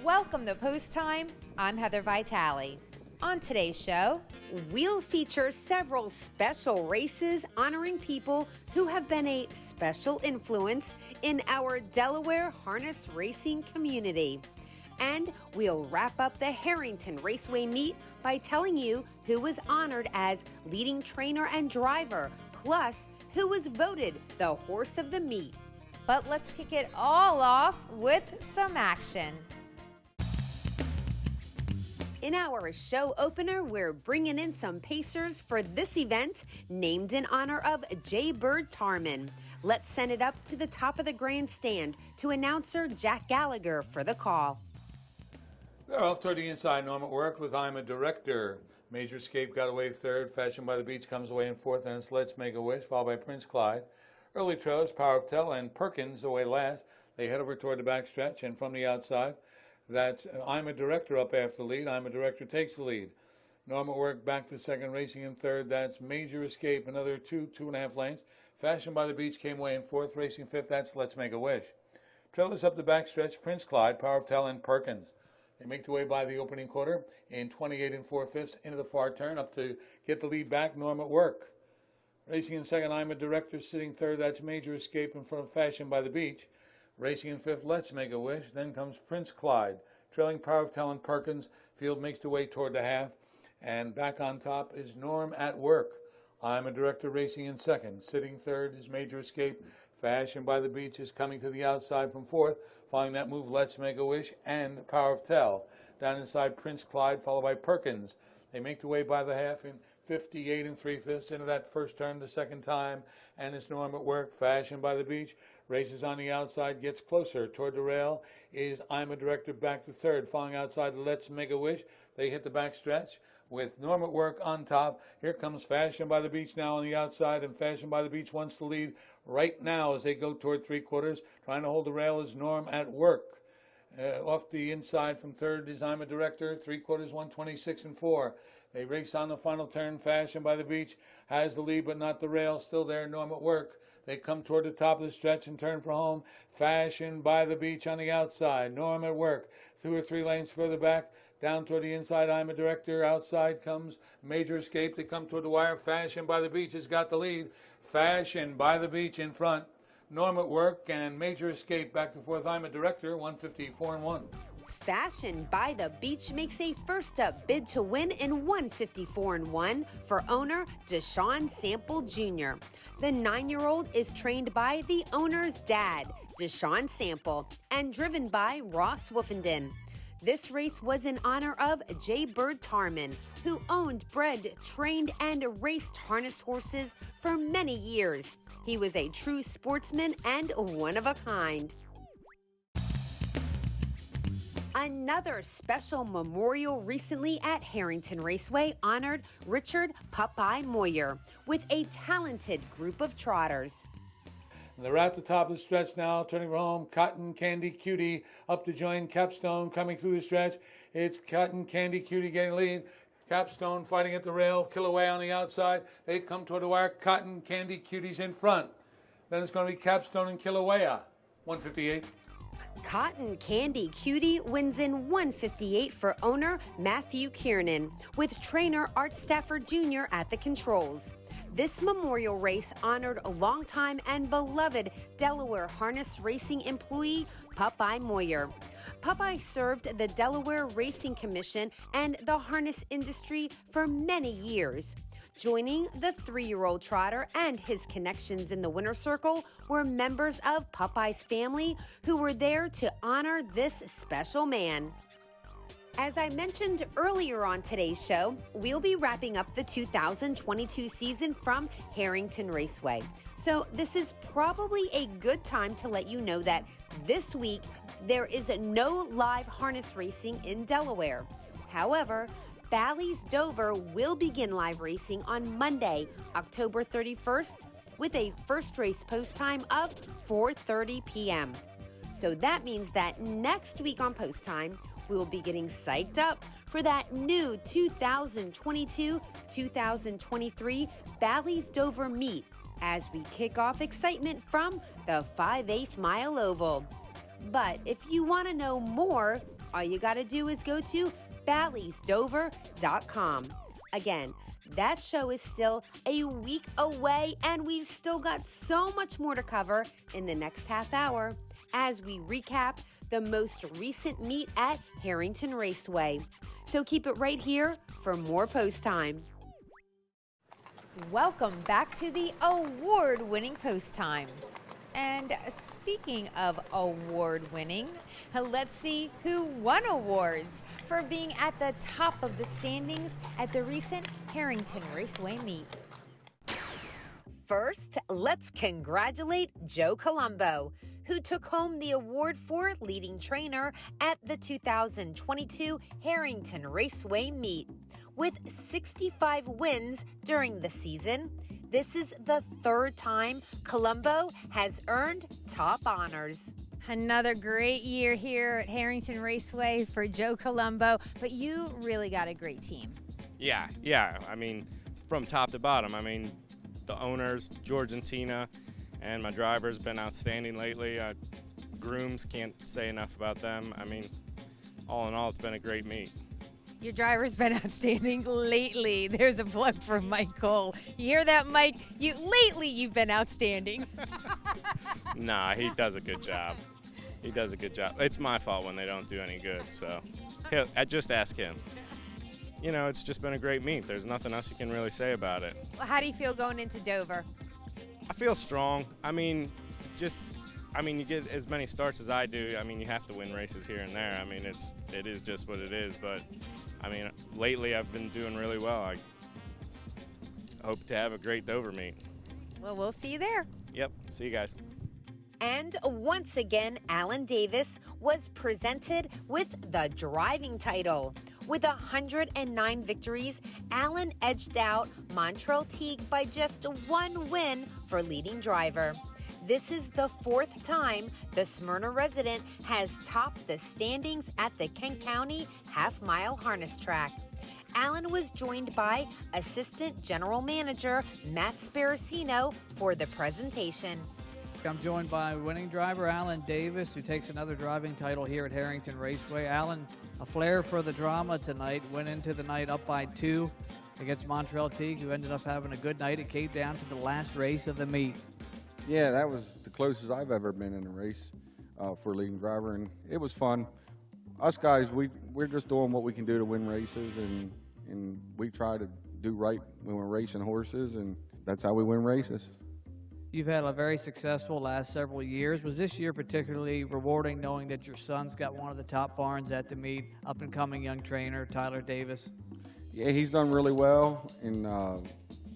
Welcome to Post Time. I'm Heather Vitale. On today's show, we'll feature several special races honoring people who have been a special influence in our Delaware harness racing community. And we'll wrap up the Harrington Raceway meet by telling you who was honored as leading trainer and driver, plus who was voted the horse of the meet. But let's kick it all off with some action. In our show opener, we're bringing in some pacers for this event named in honor of Jaybird Tarmon. Let's send it up to the top of the grandstand to announcer Jack Gallagher for the call. They're off toward the inside. Norm at work with I'm a Director. Major Escape got away third. Fashion by the Beach comes away in fourth, and it's Let's Make a Wish, followed by Prince Clyde. Early Trellis, Power of Tell, and Perkins away last. They head over toward the backstretch, and from the outside, that's I'm a Director up after the lead. I'm a Director takes the lead. Norm at work back to second, racing in third. That's Major Escape, another two and a half lengths. Fashion by the Beach came away in fourth, racing fifth. That's Let's Make a Wish. Trellis up the backstretch, Prince Clyde, Power of Tell, and Perkins. They make their way by the opening quarter in 28 and 4/5 into the far turn up to get the lead back. Norm at work. Racing in second, I'm a Director. Sitting third, that's Major Escape in front of Fashion by the Beach. Racing in fifth, Let's Make a Wish. Then comes Prince Clyde. Trailing Power of Tell and Perkins. Field makes their way toward the half. And back on top is Norm at work. I'm a Director racing in second. Sitting third is Major Escape. Fashion by the Beach is coming to the outside from fourth. Following that move, Let's Make a Wish and Power of Tell. Down inside, Prince Clyde, followed by Perkins. They make their way by the half in 58 and 3/5 into that first turn the second time. And it's Norm at work. Fashion by the Beach. Races on the outside, gets closer toward the rail. Is I'm a Director back to third. Following outside, Let's Make a Wish. They hit the back stretch with Norm at work on top. Here comes Fashion by the Beach now on the outside, and Fashion by the Beach wants to lead right now as they go toward three quarters. Trying to hold the rail is Norm at work. Off the inside from third is I'm a Director, three quarters, 126 and 4. They race on the final turn. Fashion by the Beach has the lead, but not the rail. Still there, Norm at work. They come toward the top of the stretch and turn for home. Fashion by the Beach on the outside. Norm at work. 2 or 3 lanes further back. Down toward the inside, I'm a Director. Outside comes Major Escape. They come toward the wire. Fashion by the Beach has got the lead. Fashion by the Beach in front. Norm at work and Major Escape back to fourth. I'm a Director, 154 and 1. Fashion by the Beach makes a first-up bid to win in 154 and 1 for owner Deshaun Sample Jr. The 9-year-old is trained by the owner's dad, Deshaun Sample, and driven by Ross Woofenden. This race was in honor of Jaybird Tarmon, who owned, bred, trained, and raced harness horses for many years. He was a true sportsman and one of a kind. Another special memorial recently at Harrington Raceway honored Richard Popeye Moyer with a talented group of trotters. And they're at the top of the stretch now, turning for home. Cotton Candy Cutie up to join Capstone coming through the stretch. It's Cotton Candy Cutie getting lead. Capstone fighting at the rail. Kilaway on the outside. They come toward the wire. Cotton Candy Cutie's in front. Then it's going to be Capstone and Kilauea. 158. Cotton Candy Cutie wins in 158 for owner Matthew Kiernan, with trainer Art Stafford Jr. at the controls. This memorial race honored a longtime and beloved Delaware harness racing employee, Popeye Moyer. Popeye served the Delaware Racing Commission and the harness industry for many years. Joining the 3-year-old trotter and his connections in the winner's circle were members of Popeye's family who were there to honor this special man. As I mentioned earlier on today's show, we'll be wrapping up the 2022 season from Harrington Raceway. So this is probably a good time to let you know that this week there is no live harness racing in Delaware. However, Bally's Dover will begin live racing on Monday, October 31st, with a first race post time of 4:30 p.m. So that means that next week on post time, we will be getting psyched up for that new 2022-2023 Bally's Dover meet as we kick off excitement from the 5/8 mile oval. But if you want to know more, all you got to do is go to bally'sdover.com. Again, that show is still a week away, and we've still got so much more to cover in the next half hour as we recap the most recent meet at Harrington Raceway. So keep it right here for more Post Time. Welcome back to the award-winning Post Time. And speaking of award-winning, let's see who won awards for being at the top of the standings at the recent Harrington Raceway meet. First, let's congratulate Joe Columbo, who took home the award for leading trainer at the 2022 Harrington Raceway meet. With 65 wins during the season, this is the third time Columbo has earned top honors. Another great year here at Harrington Raceway for Joe Columbo, but you really got a great team. Yeah. I mean, from top to bottom. I mean, the owners, George and Tina, and my driver's been outstanding lately. Grooms, can't say enough about them. I mean, all in all, it's been a great meet. Your driver's been outstanding lately. There's a plug for Mike Cole. You hear that, Mike? Lately, you've been outstanding. Nah, he does a good job. He does a good job. It's my fault when they don't do any good, so I just ask him. You know, it's just been a great meet. There's nothing else you can really say about it. Well, how do you feel going into Dover? I feel strong. I mean, you get as many starts as I do. I mean, you have to win races here and there. I mean, it is just what it is. But, I mean, lately I've been doing really well. I hope to have a great Dover meet. Well, we'll see you there. Yep. See you guys. And once again, Allan Davis was presented with the driving title. With 109 victories, Allan edged out Montrell Teague by just one win for leading driver. This is the fourth time the Smyrna resident has topped the standings at the Kent County half-mile harness track. Allan was joined by Assistant General Manager Matt Sparacino for the presentation. I'm joined by winning driver Allan Davis, who takes another driving title here at Harrington Raceway. Allan, a flair for the drama tonight, went into the night up by 2 against Montrell Teague, who ended up having a good night. It came down to the last race of the meet. Yeah, that was the closest I've ever been in a race for leading driver, and it was fun. Us guys, we're just doing what we can do to win races, and we try to do right when we're racing horses, and that's how we win races. You've had a very successful last several years. Was this year particularly rewarding, knowing that your son's got one of the top barns at the meet, up-and-coming young trainer, Tyler Davis? Yeah, he's done really well, and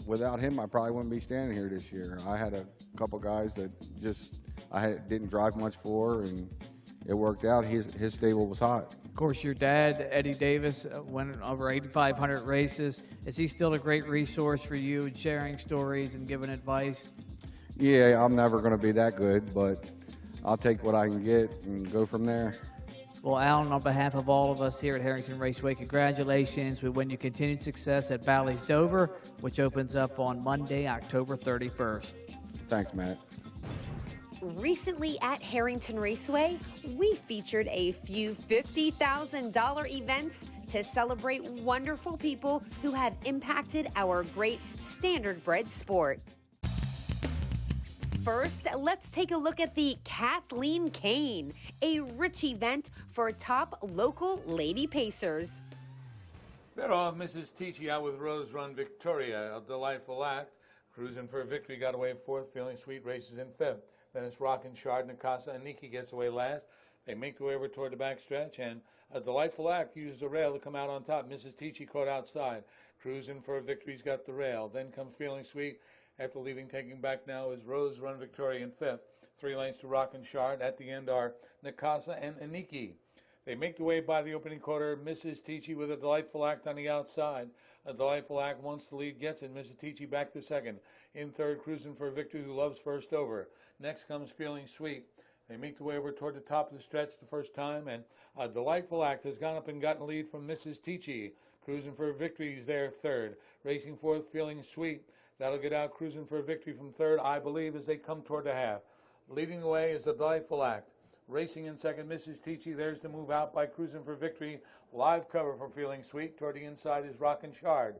without him, I probably wouldn't be standing here this year. I had a couple guys that didn't drive much for, and it worked out. His stable was hot. Of course, your dad, Eddie Davis, went over 8,500 races. Is he still a great resource for you in sharing stories and giving advice? Yeah, I'm never going to be that good, but I'll take what I can get and go from there. Well, Allan, on behalf of all of us here at Harrington Raceway, congratulations with your continued success at Bally's Dover, which opens up on Monday, October 31st. Thanks, Matt. Recently at Harrington Raceway, we featured a few $50,000 events to celebrate wonderful people who have impacted our great standardbred sport. First, let's take a look at the Kathleen Kane, a rich event for top local lady pacers. They're off Mrs. Tichy out with Rose Run Victoria, a delightful act. Cruising for a victory, got away fourth, feeling sweet, races in fifth. Then it's Rockin' Shard, Nakasa, and Nikki gets away last. They make their way over toward the backstretch, and a delightful act used the rail to come out on top. Mrs. Tichy caught outside. Cruising for a victory's got the rail. Then comes Feeling Sweet. After leaving, taking back now is Rose Run Victoria in fifth. 3 lanes to Rockin' Shard. At the end are Nakasa and Aniki. They make the way by the opening quarter. Mrs. Tichy with a delightful act on the outside. A delightful act once the lead gets it. Mrs. Tichy back to second. In third, Cruising for a Victory, who loves first over. Next comes Feeling Sweet. They make the way over toward the top of the stretch the first time, and a delightful act has gone up and gotten lead from Mrs. Tichy. Cruising for a Victory is there third. Racing fourth, Feeling Sweet. That'll get out Cruising for a Victory from third, I believe, as they come toward the half. Leading the way is a delightful act. Racing in second, Mrs. Tichy. There's the move out by Cruising for Victory. Live cover for Feeling Sweet. Toward the inside is Rockin' Shard.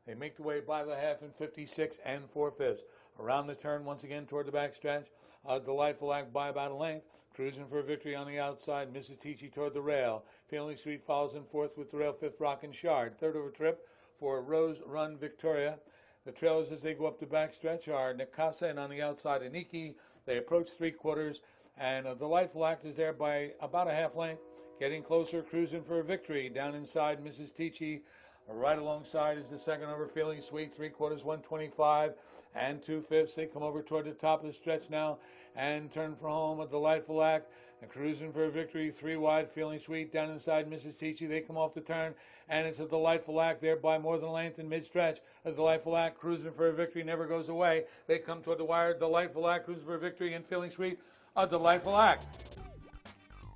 They make the way by the half in 56 4/5. Around the turn once again toward the backstretch. A Delightful Act by about a length. Cruising for Victory on the outside. Mrs. Tichy toward the rail. Feeling Sweet follows in fourth with the rail. Fifth, Rockin' Shard. Third over trip for Rose Run Victoria. The trailers as they go up the backstretch are Nikasa and on the outside Aniki. They approach three-quarters, and a Delightful Act is there by about a half length. Getting closer, Cruising for a Victory. Down inside, Mrs. Tichy. Right alongside is the second over, Feeling Sweet. Three-quarters, 125 2/5. They come over toward the top of the stretch now and turn for home. A Delightful Act. And Cruising for a Victory, three wide, Feeling Sweet. Down inside, Mrs. Tichy. They come off the turn, and it's a Delightful Act there by more than a length in mid-stretch. A Delightful Act, Cruising for a Victory, never goes away. They come toward the wire. Delightful Act, Cruising for a Victory, and Feeling Sweet. A Delightful Act.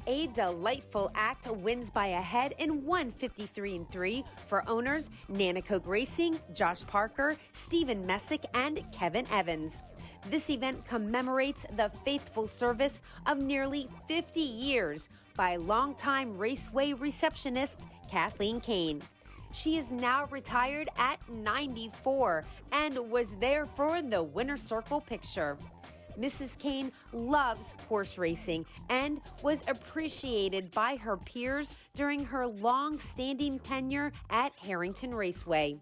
A Delightful Act wins by a head in 153 3 for owners Nanacoke Racing, Josh Parker, Stephen Messick, and Kevin Evans. This event commemorates the faithful service of nearly 50 years by longtime raceway receptionist Kathleen Kane. She is now retired at 94 and was there for the winner's circle picture. Mrs. Cain loves horse racing and was appreciated by her peers during her long-standing tenure at Harrington Raceway.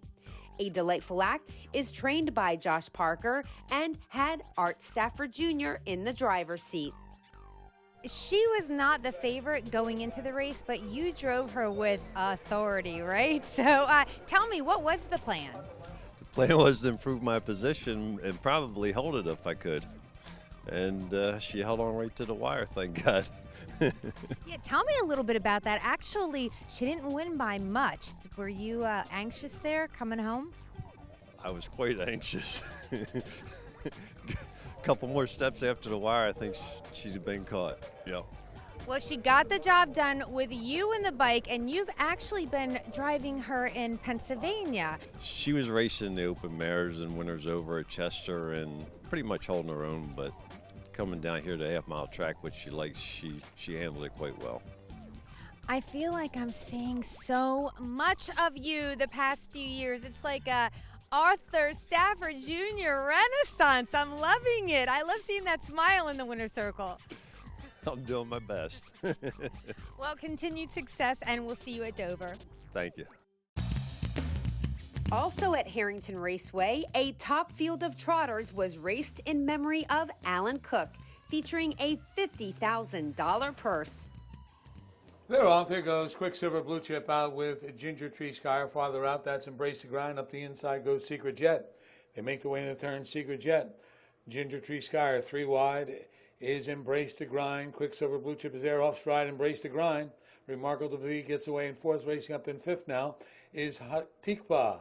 A Delightful Act is trained by Josh Parker and had Art Stafford Jr. in the driver's seat. She was not the favorite going into the race, but you drove her with authority, right? So tell me, what was the plan? The plan was to improve my position and probably hold it if I could. And she held on right to the wire, thank God. Yeah, tell me a little bit about that. Actually, she didn't win by much. Were you anxious there coming home? I was quite anxious. A couple more steps after the wire, I think she'd have been caught. Yeah. Well, she got the job done with you and the bike, and you've actually been driving her in Pennsylvania. She was racing the open mares and winners over at Chester and pretty much holding her own, but coming down here to half-mile track, which she likes, she handled it quite well. I feel like I'm seeing so much of you the past few years. It's like a Arthur Stafford Jr. renaissance. I'm loving it. I love seeing that smile in the winner's circle. I'm doing my best. Well, continued success, and we'll see you at Dover. Thank you. Also at Harrington Raceway, a top field of trotters was raced in memory of Allan Cook, featuring a $50,000 purse. They're off. There goes Quicksilver Blue Chip out with Ginger Tree Sky. Farther out, that's Embrace the Grind. Up the inside goes Secret Jet. They make the way in the turn, Secret Jet. Ginger Tree Sky, three wide, is Embrace the Grind. Quicksilver Blue Chip is there off stride, Embrace the Grind. Remarkable to be gets away in fourth, racing up in fifth now is Hot Tikva.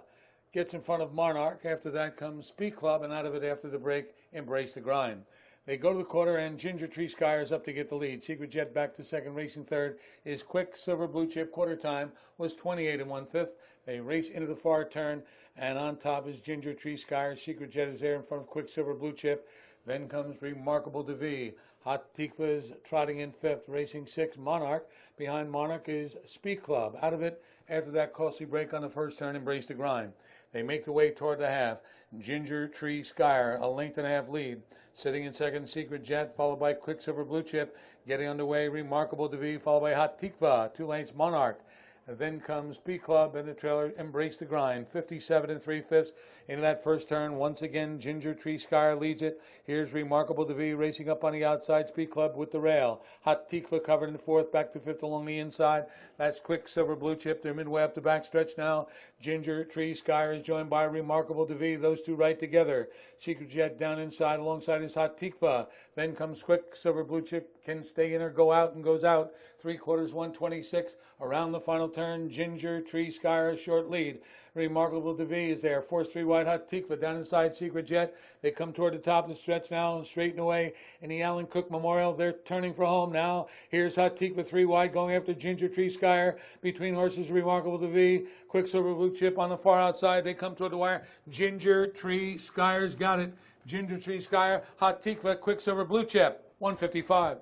Gets in front of Monarch. After that comes Speed Club, and out of it after the break, Embrace the Grind. They go to the quarter, and Ginger Tree Sky is up to get the lead. Secret Jet back to second, racing third is Quicksilver Blue Chip. Quarter time was 28 1/5. They race into the far turn, and on top is Ginger Tree Sky. Secret Jet is there in front of Quicksilver Blue Chip. Then comes Remarkable DeVee. Hot Tikva is trotting in fifth, racing sixth, Monarch. Behind Monarch is Speed Club. Out of it, after that costly break on the first turn, Embrace the Grind. They make the way toward the half. Ginger Tree Skyer, a length and a half lead. Sitting in second, Secret Jet, followed by Quicksilver Blue Chip. Getting underway, Remarkable DeVee, followed by Hot Tikva. 2 lengths, Monarch. And then comes Speed Club and the trailer, Embrace the Grind. 57 3/5 into that first turn. Once again, Ginger Tree Skyer leads it. Here's Remarkable DeVee racing up on the outside. Speed Club with the rail. Hot Tikva covered in the fourth, back to fifth along the inside. That's Quicksilver Blue Chip. They're midway up the backstretch now. Ginger Tree Skyer is joined by Remarkable DeVee. Those two right together. Secret Jet down inside alongside his Hot Tikva. Then comes Quicksilver Blue Chip. Can stay in or go out, and goes out. 3/4, 126. Around the final turn, Ginger Tree Skyer, short lead. Remarkable DeVee is there. Force 3 wide, Hot Tikva down inside Secret Jet. They come toward the top of the stretch now and straighten away in the Allan Cook Memorial. They're turning for home now. Here's Hot Tikva 3 wide going after Ginger Tree Skyer. Between horses, Remarkable DeVee. Quicksilver Blue Chip on the far outside. They come toward the wire. Ginger Tree Skyer's got it. Ginger Tree Skyer, Hot Tikva, Quicksilver Blue Chip. 155.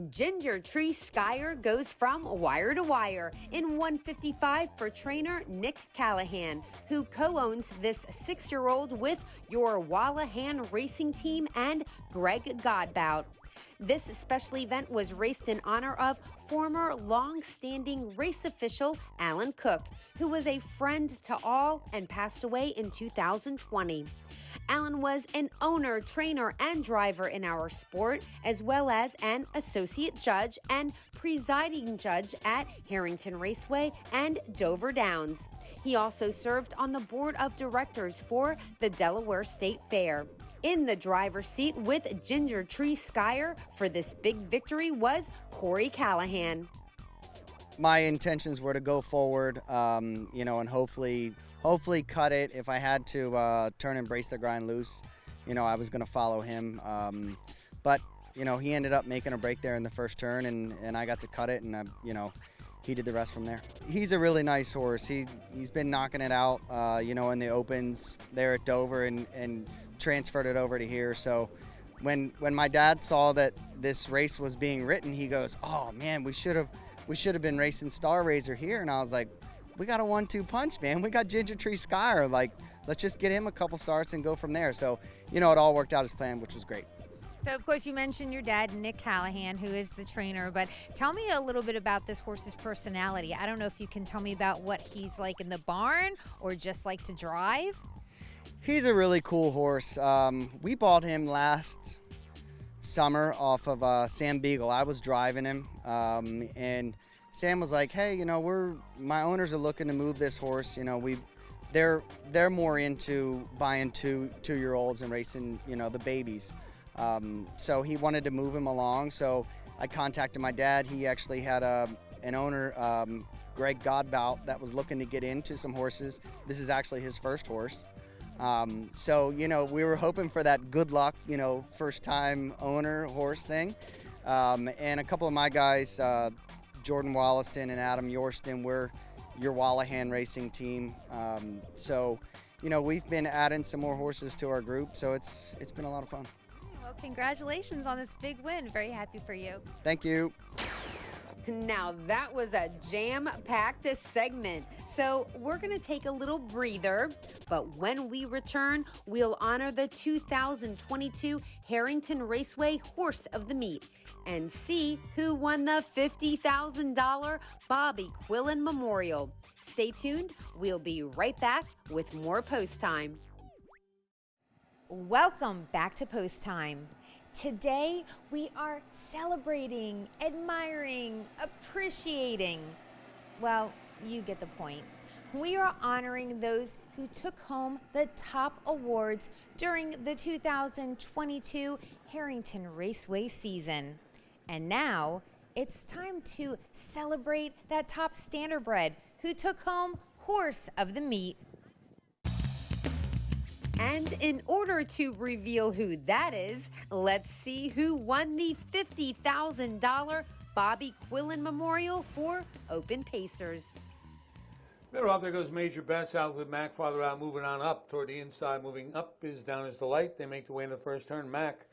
Ginger Tree Skyer goes from wire to wire in 155 for trainer Nick Callahan, who co-owns this 6-year-old with your Wallahan Racing Team and Greg Godbout. This special event was raced in honor of former long-standing race official Allan Cook, who was a friend to all and passed away in 2020. Allan was an owner, trainer, and driver in our sport, as well as an associate judge and presiding judge at Harrington Raceway and Dover Downs. He also served on the board of directors for the Delaware State Fair. In the driver's seat with Ginger Tree Skyer for this big victory was Corey Callahan. My intentions were to go forward, and hopefully cut it. If I had to turn and brace the grind loose, I was going to follow him. But he ended up making a break there in the first turn, and I got to cut it, and he did the rest from there. He's a really nice horse. He's been knocking it out, in the opens there at Dover, and transferred it over to here. So when my dad saw that this race was being written, he goes, "Oh man, we should have been racing Star Razor here." And I was like, "We got a 1-2 punch, man. We got Ginger Tree Skyer. Like, let's just get him a couple starts and go from there." So, it all worked out as planned, which was great. So, of course, you mentioned your dad, Nick Callahan, who is the trainer, but tell me a little bit about this horse's personality. I don't know if you can tell me about what he's like in the barn or just like to drive. He's a really cool horse. We bought him last summer off of Sam Beagle. I was driving him, and Sam was like, "Hey, my owners are looking to move this horse. They're more into buying two-year-olds and racing, the babies." So he wanted to move him along. So I contacted my dad. He actually had an owner, Greg Godbout, that was looking to get into some horses. This is actually his first horse. So, we were hoping for that good luck, first time owner horse thing. And a couple of my guys, Jordan Wollaston and Adam Yorston, we're your Wallahan Racing Team. So, we've been adding some more horses to our group. So it's been a lot of fun. Well, congratulations on this big win. Very happy for you. Thank you. Now that was a jam-packed segment, so we're going to take a little breather, but when we return, we'll honor the 2022 Harrington Raceway Horse of the Meet and see who won the $50,000 Bobby Quillen Memorial. Stay tuned, we'll be right back with more Post Time. Welcome back to Post Time. Today, we are celebrating, admiring, appreciating. Well, you get the point. We are honoring those who took home the top awards during the 2022 Harrington Raceway season. And now, it's time to celebrate that top standardbred who took home Horse of the Meet. And in order to reveal who that is, let's see who won the $50,000 Bobby Quillen Memorial for Open Pacers. They're off. There goes Major Bets out with Mack farther out, moving on up toward the inside. Moving up is Down is the Light. They make the way in the first turn. Mack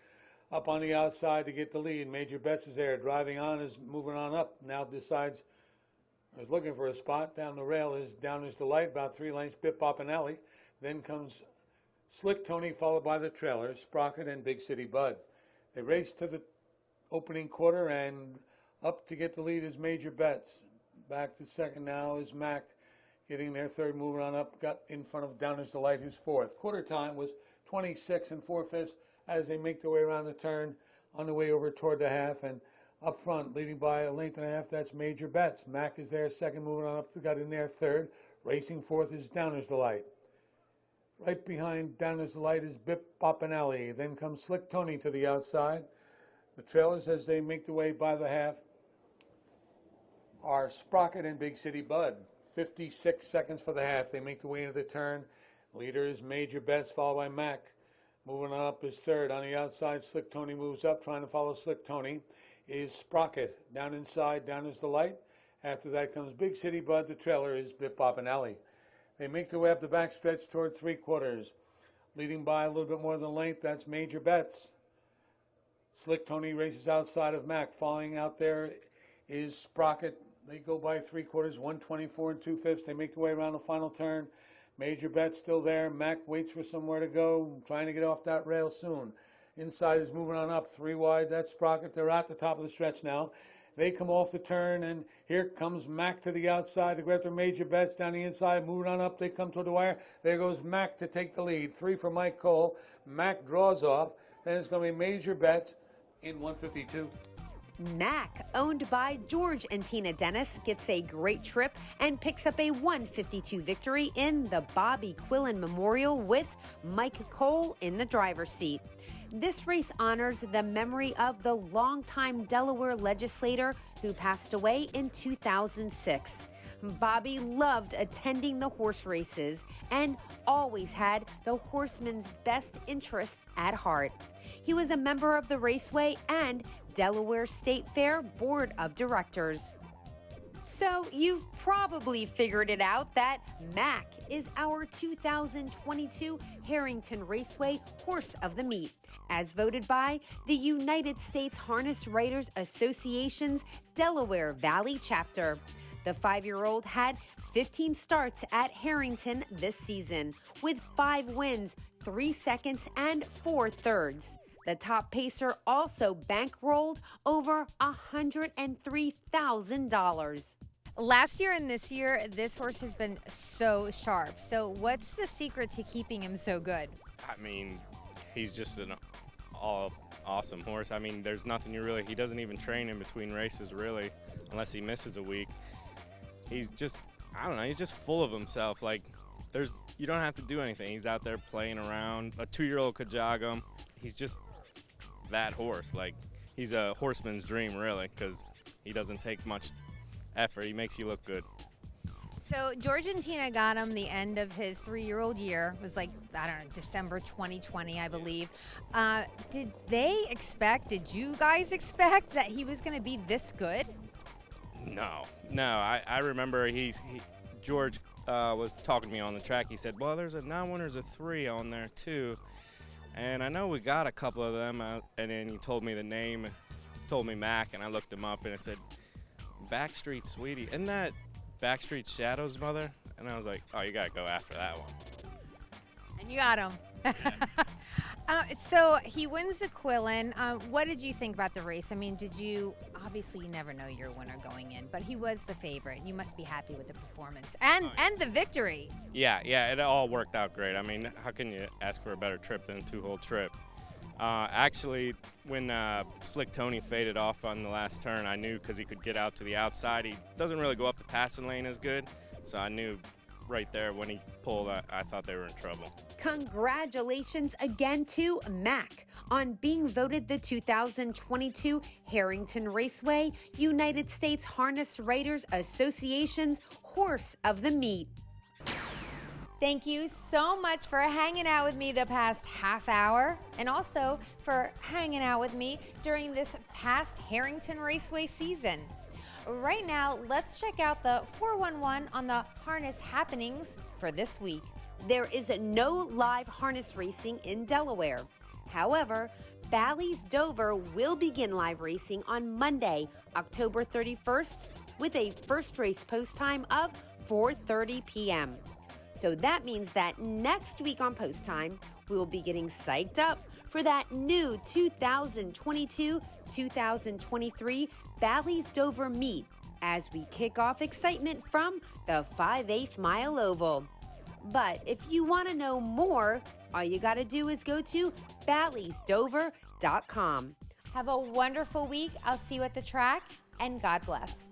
up on the outside to get the lead. Major Bets is there. Driving on is moving on up. Now decides, is looking for a spot. Down the rail is Down is the Light, about 3 lengths, Bip Bop and Alley. Then comes Slick Tony, followed by the trailers, Sprocket and Big City Bud. They race to the opening quarter, and up to get the lead is Major Bets. Back to second now is Mack, getting their third, moving on up, got in front of Down is the Light, who's fourth. Quarter time was 26 4/5 as they make their way around the turn on the way over toward the half, and up front, leading by a length and a half, that's Major Bets. Mack is there second, moving on up, got in there third. Racing fourth is Down is the Light. Right behind Down is the Light is Bip Bop and Alley. Then comes Slick Tony to the outside. The trailers, as they make their way by the half, are Sprocket and Big City Bud. 56 seconds for the half. They make the way into the turn. Leader is Major Bets, followed by Mack. Moving on up is third. On the outside, Slick Tony moves up. Trying to follow Slick Tony is Sprocket. Down inside, Down is the Light. After that comes Big City Bud. The trailer is Bip Bop and Alley. They make their way up the backstretch toward 3/4. Leading by a little bit more than length, that's Major Bets. Slick Tony races outside of Mack. Following out there is Sprocket. They go by 3/4, 124 2/5. They make their way around the final turn. Major Bet still there. Mack waits for somewhere to go, trying to get off that rail soon. Inside is moving on up, 3 wide. That's Sprocket. They're at the top of the stretch now. They come off the turn, and here comes Mack to the outside to grab their Major Bets down the inside. Moving on up, they come toward the wire. There goes Mack to take the lead. 3 for Mike Cole. Mack draws off. Then it's going to be Major Bets in 152. Mack, owned by George and Tina Dennis, gets a great trip and picks up a 152 victory in the Bobby Quillen Memorial with Mike Cole in the driver's seat. This race honors the memory of the longtime Delaware legislator who passed away in 2006. Bobby loved attending the horse races and always had the horseman's best interests at heart. He was a member of the Raceway and Delaware State Fair Board of Directors. So you've probably figured it out that Mack is our 2022 Harrington Raceway Horse of the Meet, as voted by the United States Harness Writers Association's Delaware Valley chapter. The 5-year-old had 15 starts at Harrington this season, with 5 wins, 3 seconds, and 4 thirds. The top pacer also bankrolled over $103,000. Last year and this year, this horse has been so sharp. So what's the secret to keeping him so good? I mean, he's just an awesome horse. I mean, there's nothing he doesn't even train in between races, really, unless he misses a week. He's just, I don't know, he's just full of himself. Like, you don't have to do anything. He's out there playing around. A 2-year-old could jog him. He's just that horse. Like, he's a horseman's dream, really, because he doesn't take much effort. He makes you look good. So George and Tina got him the end of his 3-year-old year. It was like, I don't know, December 2020, I believe. Did you guys expect that he was going to be this good? No. I remember George was talking to me on the track. He said, well, there's a non-winners of 3 on there too. And I know we got a couple of them, and then he told me the name, told me Mack, and I looked him up, and it said, Backstreet Sweetie. Isn't that Backstreet Shadow's mother? And I was like, oh, you got to go after that one. And you got him. So he wins the Quillen. What did you think about the race? I mean, obviously you never know your winner going in, but he was the favorite. You must be happy with the performance and the victory. Yeah, it all worked out great. I mean, how can you ask for a better trip than a 2-hole trip? Actually, when Slick Tony faded off on the last turn, I knew because he could get out to the outside. He doesn't really go up the passing lane as good, so I knew right there when he pulled, I thought they were in trouble. Congratulations again to Mack on being voted the 2022 Harrington Raceway United States Harness Writers Association's Horse of the Meet. Thank you so much for hanging out with me the past half hour, and also for hanging out with me during this past Harrington Raceway season. Right now, let's check out the 411 on the harness happenings for this week. There is no live harness racing in Delaware. However, Bally's Dover will begin live racing on Monday, October 31st, with a first race post time of 4:30 p.m. So that means that next week on post time, we will be getting psyched up for that new 2022-2023 Bally's Dover meet as we kick off excitement from the 5/8 mile oval. But if you want to know more, all you got to do is go to bally'sdover.com. Have a wonderful week. I'll see you at the track, and God bless.